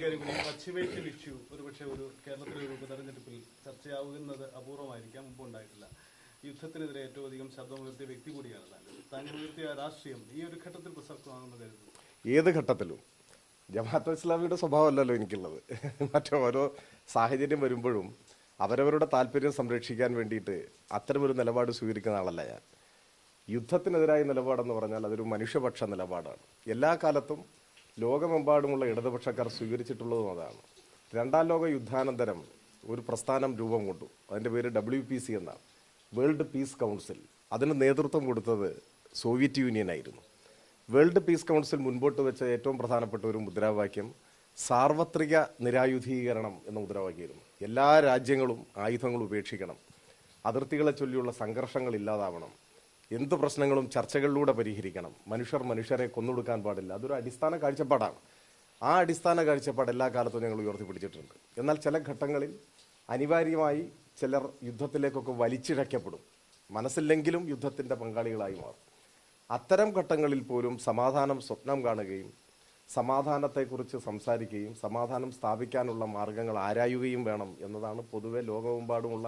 പശ്ചിമേഷ്യൻ ഇഷ്യൂ ഒരുപക്ഷെ ഒരു കേരളത്തിലെ ഒരു ഉപതെരഞ്ഞെടുപ്പിൽ ചർച്ചയാവുന്നത് അപൂർവമായിരിക്കാം, മുമ്പ് ഉണ്ടായിട്ടില്ല. യുദ്ധത്തിനെതിരെ ഏറ്റവും അധികം ശബ്ദമുയർത്തിയ വ്യക്തി കൂടിയാണ് താങ്കൾ ഉയർത്തിയ രാഷ്ട്രീയം ഈ ഒരു ഘട്ടത്തിൽ പ്രസക്തമാണെന്ന് കരുതുന്നു. ഏത് ഘട്ടത്തിലും ജമാഅത്തെ ഇസ്ലാമിയുടെ സ്വഭാവമല്ലല്ലോ എനിക്കുള്ളത്. ഓരോ സാഹചര്യം വരുമ്പോഴും അവരവരുടെ താല്പര്യം സംരക്ഷിക്കാൻ വേണ്ടിയിട്ട് അത്തരമൊരു നിലപാട് സ്വീകരിക്കുന്ന ആളല്ല ഞാൻ. യുദ്ധത്തിനെതിരായ നിലപാടെന്ന് പറഞ്ഞാൽ അതൊരു മനുഷ്യപക്ഷ നിലപാടാണ്. എല്ലാ കാലത്തും ലോകമെമ്പാടുമുള്ള ഇടതുപക്ഷക്കാർ സ്വീകരിച്ചിട്ടുള്ളതും അതാണ്. രണ്ടാം ലോക യുദ്ധാനന്തരം ഒരു പ്രസ്ഥാനം രൂപം കൊണ്ടു. അതിൻ്റെ പേര് WPC എന്നാണ്, വേൾഡ് പീസ് കൗൺസിൽ. അതിന് നേതൃത്വം കൊടുത്തത് സോവിയറ്റ് യൂണിയൻ ആയിരുന്നു. വേൾഡ് പീസ് കൗൺസിൽ മുൻപോട്ട് വെച്ച ഏറ്റവും പ്രധാനപ്പെട്ട ഒരു മുദ്രാവാക്യം സാർവത്രിക നിരായുധീകരണം എന്ന മുദ്രാവാക്യമായിരുന്നു. എല്ലാ രാജ്യങ്ങളും ആയുധങ്ങൾ ഉപേക്ഷിക്കണം, അതിർത്തികളെ ചൊല്ലിയുള്ള സംഘർഷങ്ങൾ ഇല്ലാതാവണം, എന്ത് പ്രശ്നങ്ങളും ചർച്ചകളിലൂടെ പരിഹരിക്കണം, മനുഷ്യർ മനുഷ്യരെ കൊന്നൊടുക്കാൻ പാടില്ല. അതൊരു അടിസ്ഥാന കാഴ്ചപ്പാടാണ്. ആ അടിസ്ഥാന കാഴ്ചപ്പാട് എല്ലാ കാലത്തും ഞങ്ങൾ ഉയർത്തിപ്പിടിച്ചിട്ടുണ്ട്. എന്നാൽ ചില ഘട്ടങ്ങളിൽ അനിവാര്യമായി ചിലർ യുദ്ധത്തിലേക്കൊക്കെ വലിച്ചിഴക്കപ്പെടും, മനസ്സില്ലെങ്കിലും യുദ്ധത്തിൻ്റെ പങ്കാളികളായി മാറും. അത്തരം ഘട്ടങ്ങളിൽ പോലും സമാധാനം സ്വപ്നം കാണുകയും സമാധാനത്തെക്കുറിച്ച് സംസാരിക്കുകയും സമാധാനം സ്ഥാപിക്കാനുള്ള മാർഗങ്ങൾ ആരായുകയും വേണം എന്നതാണ് പൊതുവെ ലോകമെമ്പാടുമുള്ള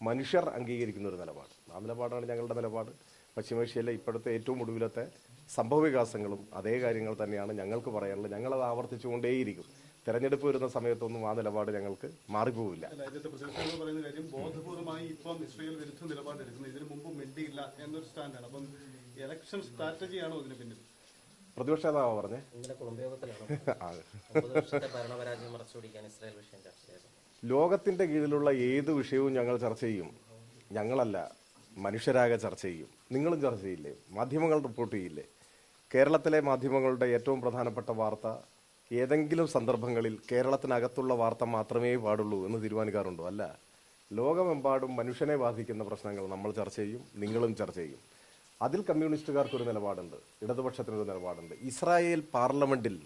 മനുഷ്യർ അംഗീകരിക്കുന്ന ഒരു നിലപാട്. ആ നിലപാടാണ് ഞങ്ങളുടെ നിലപാട്. പശ്ചിമേഷ്യയിലെ ഇപ്പോഴത്തെ ഏറ്റവും ഒടുവിലത്തെ സംഭവവികാസങ്ങളും അതേ കാര്യങ്ങൾ തന്നെയാണ് ഞങ്ങൾക്ക് പറയാനുള്ളത്. ഞങ്ങളത് ആവർത്തിച്ചുകൊണ്ടേയിരിക്കും. തെരഞ്ഞെടുപ്പ് വരുന്ന സമയത്തൊന്നും ആ നിലപാട് ഞങ്ങൾക്ക് മാറിപ്പോവില്ല. ബോധപൂർവമായി ഇപ്പം ഇസ്രായേൽ വിരുദ്ധ നിലപാടെടുക്കുന്നത് ഇതിനു മുമ്പ് മിണ്ടിയില്ല എന്നൊരു സ്റ്റാൻഡാണ്. അപ്പം ഇലക്ഷൻ സ്ട്രാറ്റജിയാണോ ഇതിന് പിന്നിൽ? പ്രതിപക്ഷ നേതാവ് പറഞ്ഞേ ലോകത്തിന്റെ കീഴിലുള്ള ഏത് വിഷയവും ഞങ്ങൾ ചർച്ച ചെയ്യും. ഞങ്ങളല്ല, മനുഷ്യരാകെ ചർച്ച ചെയ്യും. നിങ്ങളും ചർച്ച ചെയ്യില്ലേ? മാധ്യമങ്ങൾ റിപ്പോർട്ട് ചെയ്യില്ലേ? കേരളത്തിലെ മാധ്യമങ്ങളുടെ ഏറ്റവും പ്രധാനപ്പെട്ട വാർത്ത ഏതെങ്കിലും സന്ദർഭങ്ങളിൽ കേരളത്തിനകത്തുള്ള വാർത്ത മാത്രമേ പാടുള്ളൂ എന്ന് തീരുമാനിക്കാറുണ്ടോ? അല്ല, ലോകമെമ്പാടും മനുഷ്യനെ ബാധിക്കുന്ന പ്രശ്നങ്ങൾ നമ്മൾ ചർച്ച ചെയ്യും, നിങ്ങളും ചർച്ച ചെയ്യും. അതിൽ കമ്മ്യൂണിസ്റ്റുകാർക്കൊരു നിലപാടുണ്ട്, ഇടതുപക്ഷത്തിനൊരു നിലപാടുണ്ട്. ഇസ്രായേൽ പാർലമെന്റിൽ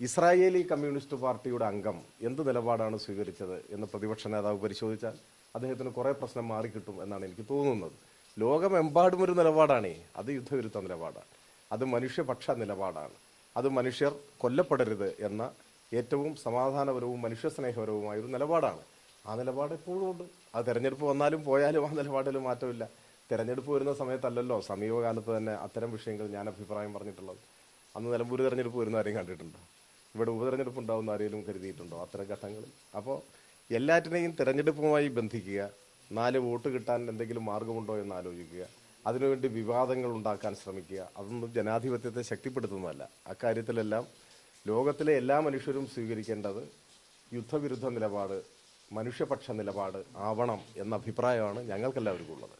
ഇസ്രായേലി കമ്മ്യൂണിസ്റ്റ് പാർട്ടിയുടെ അംഗം എന്ത് നിലപാടാണ് സ്വീകരിച്ചത് എന്ന് പ്രതിപക്ഷ നേതാവ് പരിശോധിച്ചാൽ അദ്ദേഹത്തിന് കുറേ പ്രശ്നം മാറിക്കിട്ടും എന്നാണ് എനിക്ക് തോന്നുന്നത്. ലോകമെമ്പാടും ഒരു നിലപാടാണേ, അത് യുദ്ധവിരുദ്ധ നിലപാടാണ്, അത് മനുഷ്യപക്ഷ നിലപാടാണ്, അത് മനുഷ്യർ കൊല്ലപ്പെടരുത് എന്ന ഏറ്റവും സമാധാനപരവും മനുഷ്യസ്നേഹപരവുമായ ഒരു നിലപാടാണ്. ആ നിലപാട് എപ്പോഴും ഉണ്ട്. അത് തെരഞ്ഞെടുപ്പ് വന്നാലും പോയാലും ആ നിലപാടിൽ മാറ്റമില്ല. തെരഞ്ഞെടുപ്പ് വരുന്ന സമയത്തല്ലല്ലോ സമീപകാലത്ത് തന്നെ അത്തരം വിഷയങ്ങൾ ഞാൻ അഭിപ്രായം പറഞ്ഞിട്ടുള്ളത്. അന്ന് നിലമ്പൂർ തെരഞ്ഞെടുപ്പ് വരുന്ന ആരെയും കണ്ടിട്ടുണ്ടോ? ഇവിടെ ഉപതെരഞ്ഞെടുപ്പ് ഉണ്ടാവുന്ന ആരെങ്കിലും കരുതിയിട്ടുണ്ടോ അത്തരം ഘട്ടങ്ങളിൽ? അപ്പോൾ എല്ലാറ്റിനെയും തെരഞ്ഞെടുപ്പുമായി ബന്ധിക്കുക, 4 വോട്ട് കിട്ടാൻ എന്തെങ്കിലും മാർഗമുണ്ടോ എന്ന് ആലോചിക്കുക, അതിനുവേണ്ടി വിവാദങ്ങൾ ഉണ്ടാക്കാൻ ശ്രമിക്കുക, അതൊന്നും ജനാധിപത്യത്തെ ശക്തിപ്പെടുത്തുന്നതല്ല. അക്കാര്യത്തിലെല്ലാം ലോകത്തിലെ എല്ലാ മനുഷ്യരും സ്വീകരിക്കേണ്ടത് യുദ്ധവിരുദ്ധ നിലപാട്, മനുഷ്യപക്ഷ നിലപാട് ആവണം എന്ന അഭിപ്രായമാണ് ഞങ്ങൾക്കെല്ലാവർക്കും ഉള്ളത്.